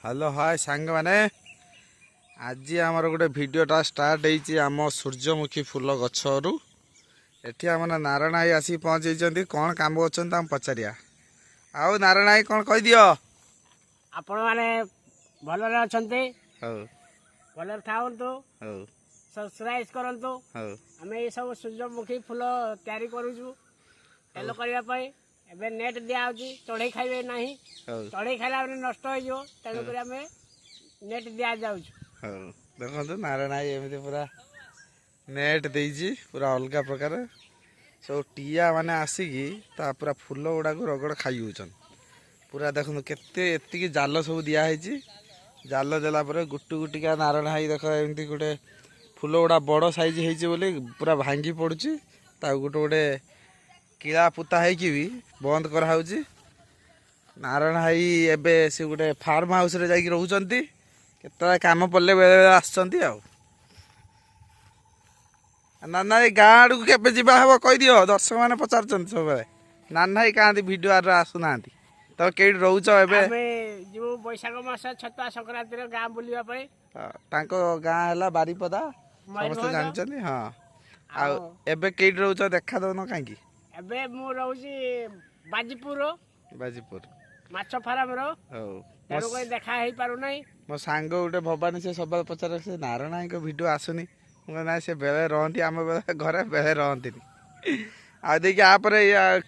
hello hi सांग मैंने आज आमर गोटे भिडटा स्टार्ट होती आम सूर्यमुखी फूल गचरू एटी आम नारायण भाई आसिक पहुँचे कौन कम कर पचारिया आउ नारायण भाई कौन कह दियो आपण माने भलरे अछंते हौ भलरे थाउंतु हौ सब्सक्राइब करंतु हौ हमें ये सब सूर्यमुखी फूल तैयारी करूछु तेल करबा पई एबे नेट दिया होची चढ़ई खाइबे नाही हौ चढ़ई खाइला माने नष्ट हो जो तेल करी हमें नेट दिया जाउछु हौ देखो नारायण भाई एमती पूरा नेट देइछि पूरा अलग प्रकार सब टीया माने आसिकी ता पूरा फूल गुड़ा को रगड़ खाई होचन पूरा देखो केते एतिकी जाल सब दिया है जाल देला पर गुटु गुटिका नारायण भाई देख एमती गोटे फूल गुड़ा बड़ साइज होइछि बोली पूरा भांगी पड़ुछि ता गोटे गोटे किला पुता है कि भी बंद कराऊँ नारायण भाई एबे से गोटे फार्म हाउस रे जाइक रहउचंती केतरा काम पड़ले बेले बेले आसचंती आ नाना भाई गाँ आड़ को केबे जिबा हबो कहि दियो दर्शक माने पचारचंती सब बेले नाना भाई कांती वीडियो आर आसु नांती तो केडी रहउच एबे हमें जो बैशाख मास छतुआ संक्रांति रे गां बुलिया पई तांको गाँ हला बारीपदा समस्त जानचंती हां आ एबे केडी रहउच देखा दउन कांकी एबे मु रहउची बाजीपुर बाजीपुर माछ फार्म रो हौ तेरो कोई देखा हेई पारु नै मो सांग गोटे भवानी से सब पचार से नारायण भाई भिडियो आसुनी ना से बेले रहती आम बेले घरे बेले रहती आ देखिए आपर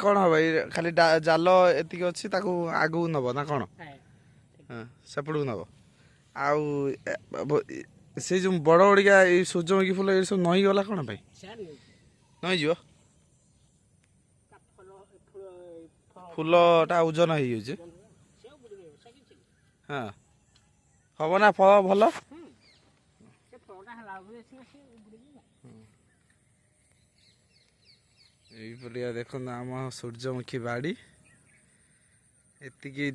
कौन हम खाली जाल एति अच्छी आगू नब ना कौन सेपटू नब आउ से जो बड़ बड़िया सूर्यमुखी फूल ये सब नई गला कौन भाई नई जीव फूलटा ओजन हो हाँ हम ना फल भल ये देख आम सूर्यमुखी बाड़ी एतिकी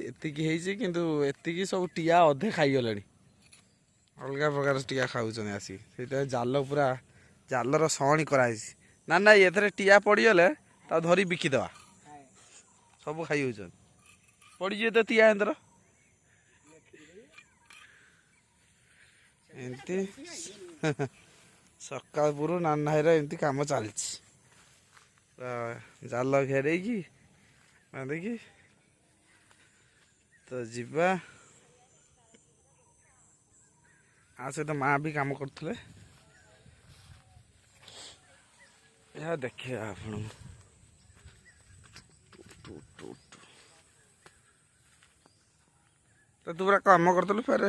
एतिकी है किंतु एतिकी सब टीया अधे खाईगले अलग प्रकार टीया खाऊन आसिक से जाल पूरा जालर सणी कराई ना ना ये टीया पड़गले धरी बिकिदवा सब खाई हो पड़ी तो टीया एंतर एमती सकाल पुरु नाना भाईर एमती काम चली जाल घेरे की बांधिकी तो जीवा आ सहित माँ भी काम करते यह देखे आप तो तू पूरा काम करतलु फेर